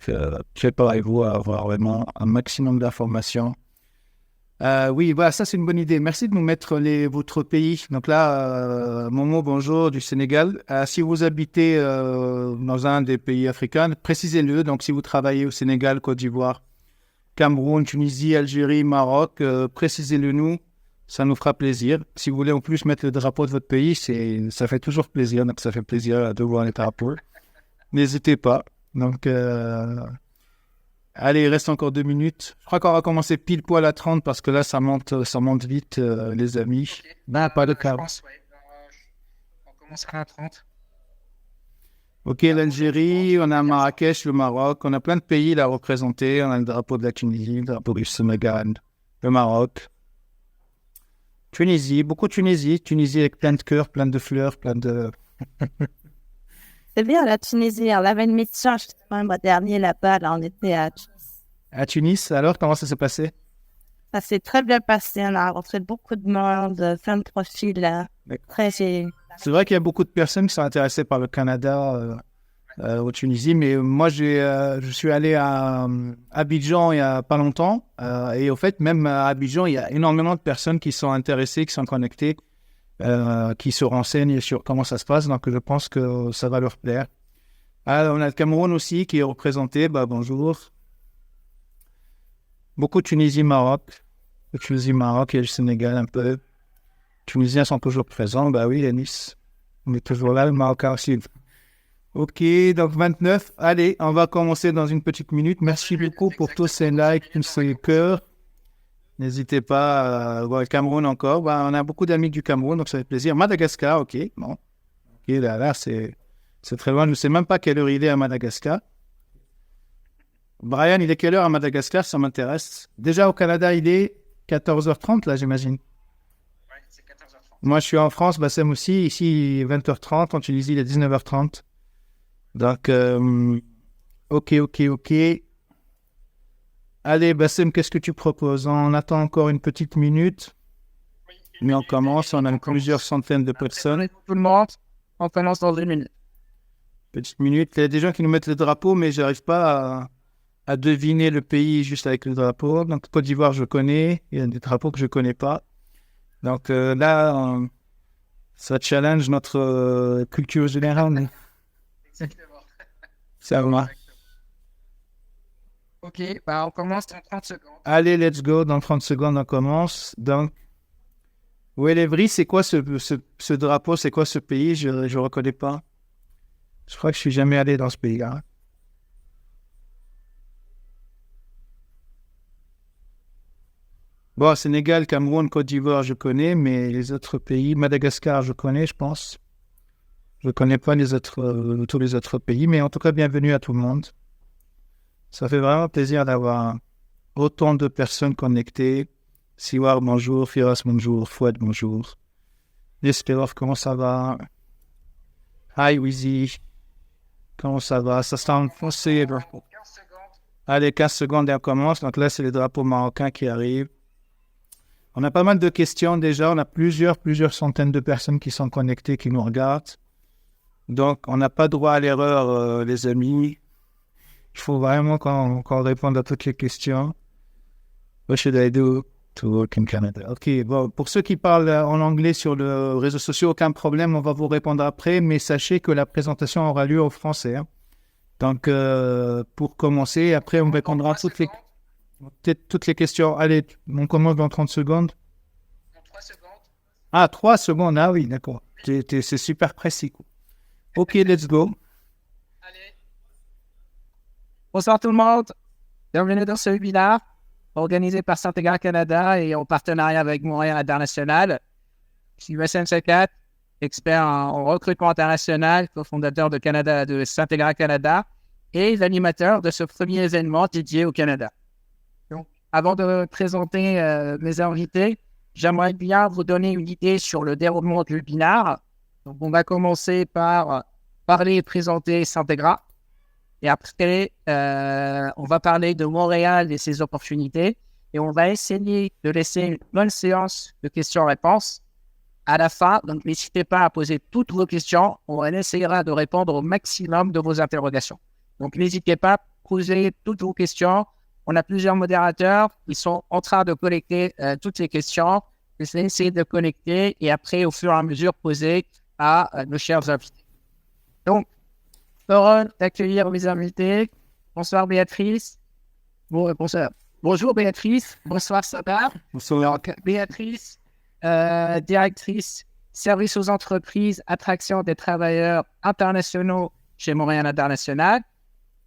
Donc, préparez-vous à avoir vraiment un maximum d'informations. Oui, voilà, ça c'est une bonne idée. Merci de nous mettre votre pays. Donc là, Momo, bonjour du Sénégal. Si vous habitez dans un des pays africains, précisez-le. Donc si vous travaillez au Sénégal, Côte d'Ivoire, Cameroun, Tunisie, Algérie, Maroc, précisez-le nous. Ça nous fera plaisir. Si vous voulez en plus mettre le drapeau de votre pays, ça fait toujours plaisir. Donc ça fait plaisir de voir les drapeaux. N'hésitez pas. Donc, allez, il reste encore 2 minutes. Je crois qu'on va commencer pile poil à 30 parce que là, ça monte vite, les amis. Ok. Ben, pas de Je cas. pense, ouais. On commencera à 30. Ok, l'Algérie, on a Marrakech, le Maroc. On a plein de pays là représentés. On a le drapeau de la Tunisie, le drapeau du Sénégal, le Maroc. Tunisie, beaucoup de Tunisie. Tunisie avec plein de cœurs, plein de fleurs, plein de... C'est bien la Tunisie. On avait une mission justement le mois dernier là-bas. Là, on était à Tunis. À Tunis, alors, comment ça s'est passé? Ça s'est très bien passé. On a rencontré beaucoup de monde, plein de profils. Là. Très, C'est vrai qu'il y a beaucoup de personnes qui sont intéressées par le Canada au Tunisie, mais moi, je suis allé à Abidjan il n'y a pas longtemps. Et au fait, même à Abidjan, il y a énormément de personnes qui sont intéressées, qui sont connectées, qui se renseignent sur comment ça se passe. Donc, je pense que ça va leur plaire. Alors, on a le Cameroun aussi qui est représenté. Bonjour. Beaucoup de Tunisie, Maroc. Le Tunisie, Maroc et le Sénégal un peu. Les Tunisiens sont toujours présents. Oui, à Nice. On est toujours là, le Marocain aussi. Ok, donc 29. Allez, on va commencer dans une petite minute. Merci beaucoup pour tous ces likes, tous ces cœurs. N'hésitez pas à voir le Cameroun encore. On a beaucoup d'amis du Cameroun, donc ça fait plaisir. Madagascar, ok. Bon. Ok, là, c'est très loin. Je ne sais même pas quelle heure il est à Madagascar. Brian, il est quelle heure à Madagascar? Ça m'intéresse. Déjà au Canada, il est 14h30, là, j'imagine. Ouais, c'est 14h30. Moi, je suis en France, Bassem aussi. Ici, 20h30. En Tunisie, il est 19h30. Donc, ok. Allez, Bassem, qu'est-ce que tu proposes? On attend encore une petite minute, mais on commence. On a plusieurs centaines de personnes. Tout le monde, on commence dans 2 minutes. Petite minute. Il y a des gens qui nous mettent le drapeau, mais je n'arrive pas à deviner le pays juste avec le drapeau. Donc, Côte d'Ivoire, je connais. Il y a des drapeaux que je ne connais pas. Donc là, ça challenge notre culture générale. Exactement. Ça va. Ok, on commence dans 30 secondes. Allez, let's go. Dans 30 secondes, on commence. Donc, Ouelevry, c'est quoi ce drapeau? C'est quoi ce pays? Je ne reconnais pas. Je crois que je ne suis jamais allé dans ce pays-là. Bon, Sénégal, Cameroun, Côte d'Ivoire, je connais, mais les autres pays, Madagascar, je connais, je pense. Je ne connais pas tous les autres pays, mais en tout cas, bienvenue à tout le monde. Ça fait vraiment plaisir d'avoir autant de personnes connectées. Siwar, bonjour. Firas, bonjour. Fouad, bonjour. Nesperov, comment ça va? Hi, Wizy. Comment ça va? Ça sent foncé. 15 secondes. Allez, 15 secondes et on commence. Donc là, c'est les drapeaux marocains qui arrivent. On a pas mal de questions déjà. On a plusieurs centaines de personnes qui sont connectées, qui nous regardent. Donc, on n'a pas droit à l'erreur, les amis. Il faut vraiment qu'on réponde à toutes les questions. What should I do to work in Canada? Ok, bon, pour ceux qui parlent en anglais sur le réseau social, aucun problème, on va vous répondre après, mais sachez que la présentation aura lieu en français. Hein. Donc, pour commencer, après, on répondra à toutes les questions. Allez, on commence dans 30 secondes. Dans 3 secondes. Ah, 3 secondes, ah oui, d'accord. C'est super précis. Ok, let's go. Allez. Bonsoir tout le monde. Bienvenue dans ce webinaire organisé par Syntegra Canada et en partenariat avec Montréal International. Je suis Bassem Sakat, expert en recrutement international, cofondateur de Syntegra Canada et l'animateur de ce premier événement dédié au Canada. Donc, avant de présenter mes invités, j'aimerais bien vous donner une idée sur le déroulement du webinaire. Donc, on va commencer par parler et présenter Syntegra. Et après, on va parler de Montréal et ses opportunités. Et on va essayer de laisser une bonne séance de questions-réponses à la fin. Donc, n'hésitez pas à poser toutes vos questions. On essaiera de répondre au maximum de vos interrogations. Donc, n'hésitez pas, poser toutes vos questions. On a plusieurs modérateurs. Ils sont en train de collecter toutes les questions. Je vais essayer de connecter et après, au fur et à mesure, poser à nos chers invités. Donc, heureux d'accueillir mes invités. Bonsoir Béatrice. Bonsoir. Bonjour Béatrice. Bonsoir Sabah. Bonsoir. Donc, Béatrice, directrice service aux entreprises, attraction des travailleurs internationaux chez Montréal International.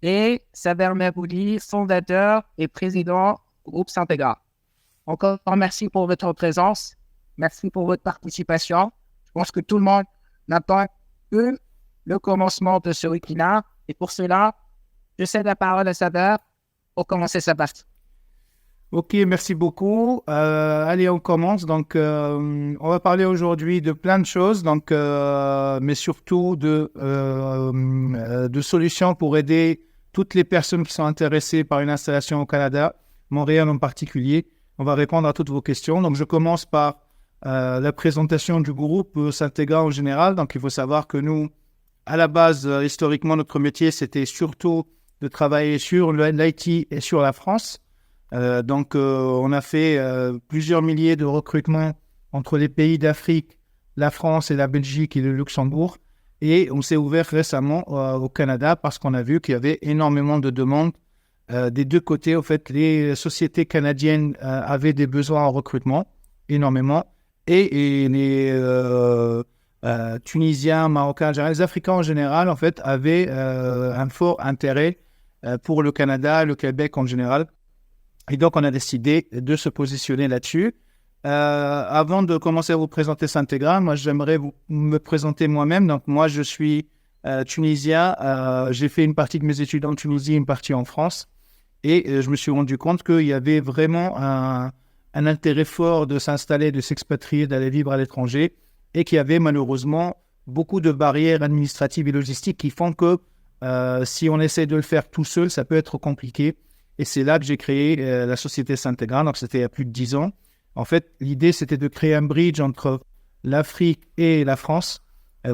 Et Saber Merhouli, fondateur et président du groupe Syntegra. Encore merci pour votre présence. Merci pour votre participation. Je pense que tout le monde n'attend que le commencement de ce webinaire. Et pour cela, je cède la parole à Saber pour commencer sa partie. Ok, merci beaucoup. Allez, on commence. Donc, on va parler aujourd'hui de plein de choses, donc, mais surtout de solutions pour aider toutes les personnes qui sont intéressées par une installation au Canada, Montréal en particulier. On va répondre à toutes vos questions. Donc, je commence par la présentation du groupe Syntegra en général. Donc, il faut savoir que nous, à la base, historiquement, notre métier, c'était surtout de travailler sur l'IT et sur la France. Donc, on a fait plusieurs milliers de recrutements entre les pays d'Afrique, la France et la Belgique et le Luxembourg. Et on s'est ouvert récemment au Canada parce qu'on a vu qu'il y avait énormément de demandes des deux côtés. En fait, les sociétés canadiennes avaient des besoins en recrutement, énormément. Et les Tunisiens, Marocains, les Africains en général, en fait, avaient un fort intérêt pour le Canada, le Québec en général. Et donc, on a décidé de se positionner là-dessus. Avant de commencer à vous présenter Syntegra, moi, j'aimerais me présenter moi-même. Donc, moi, je suis tunisien. J'ai fait une partie de mes études en Tunisie, une partie en France. Et je me suis rendu compte qu'il y avait vraiment un intérêt fort de s'installer, de s'expatrier, d'aller vivre à l'étranger. Et qu'il y avait malheureusement beaucoup de barrières administratives et logistiques qui font que si on essaie de le faire tout seul, ça peut être compliqué. Et c'est là que j'ai créé la société Syntegra, donc c'était il y a plus de 10 ans. En fait, l'idée, c'était de créer un bridge entre l'Afrique et la France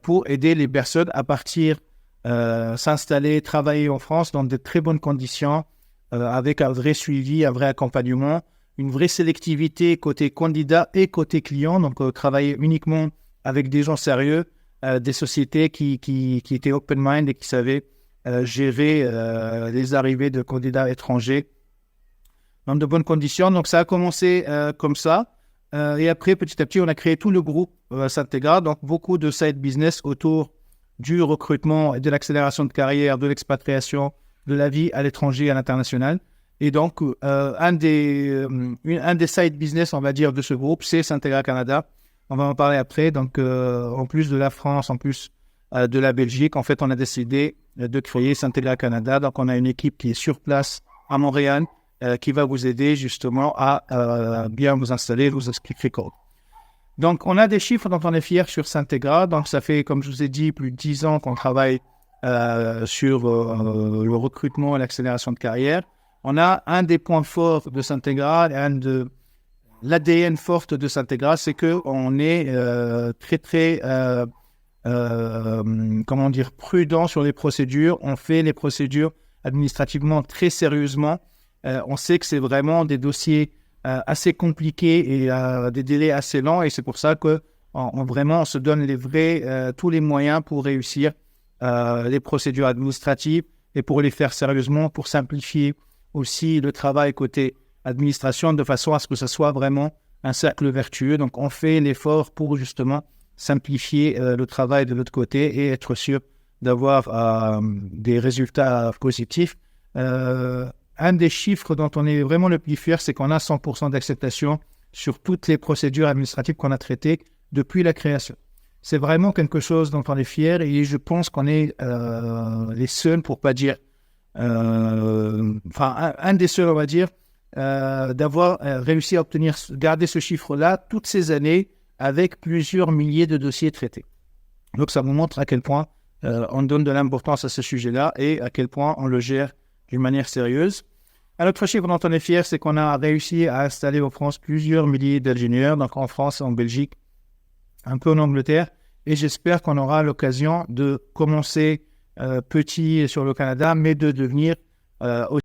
pour aider les personnes à partir, s'installer, travailler en France dans de très bonnes conditions, avec un vrai suivi, un vrai accompagnement, une vraie sélectivité côté candidat et côté client, donc travailler uniquement avec des gens sérieux, des sociétés qui étaient open mind et qui savaient gérer les arrivées de candidats étrangers dans de bonnes conditions. Donc, ça a commencé comme ça. Et après, petit à petit, on a créé tout le groupe Syntegra. Donc, beaucoup de side business autour du recrutement et de l'accélération de carrière, de l'expatriation, de la vie à l'étranger et à l'international. Et donc, un des side business, on va dire, de ce groupe, c'est Syntegra Canada. On va en parler après. Donc, en plus de la France, en plus de la Belgique, en fait, on a décidé de créer Syntegra Canada. Donc, on a une équipe qui est sur place à Montréal qui va vous aider justement à bien vous installer, vous expliquer comment. Donc, on a des chiffres dont on est fiers sur Syntegra. Donc, ça fait, comme je vous ai dit, plus de 10 ans qu'on travaille sur le recrutement et l'accélération de carrière. On a un des points forts de Syntegra, l'ADN forte de Syntegra, c'est qu'on est très prudent sur les procédures. On fait les procédures administrativement très sérieusement. On sait que c'est vraiment des dossiers assez compliqués et des délais assez lents. Et c'est pour ça qu'on se donne tous les moyens pour réussir les procédures administratives et pour les faire sérieusement, pour simplifier aussi le travail côté administration de façon à ce que ce soit vraiment un cercle vertueux. Donc, on fait l'effort pour justement simplifier le travail de l'autre côté et être sûr d'avoir des résultats positifs. Un des chiffres dont on est vraiment le plus fier, c'est qu'on a 100% d'acceptation sur toutes les procédures administratives qu'on a traitées depuis la création. C'est vraiment quelque chose dont on est fier et je pense qu'on est les seuls, pour pas dire, un des seuls, on va dire, d'avoir réussi à garder ce chiffre-là toutes ces années avec plusieurs milliers de dossiers traités. Donc, ça vous montre à quel point on donne de l'importance à ce sujet-là et à quel point on le gère d'une manière sérieuse. Un autre chiffre dont on est fier, c'est qu'on a réussi à installer en France plusieurs milliers d'ingénieurs, donc en France, en Belgique, un peu en Angleterre, et j'espère qu'on aura l'occasion de commencer petit sur le Canada, mais de devenir au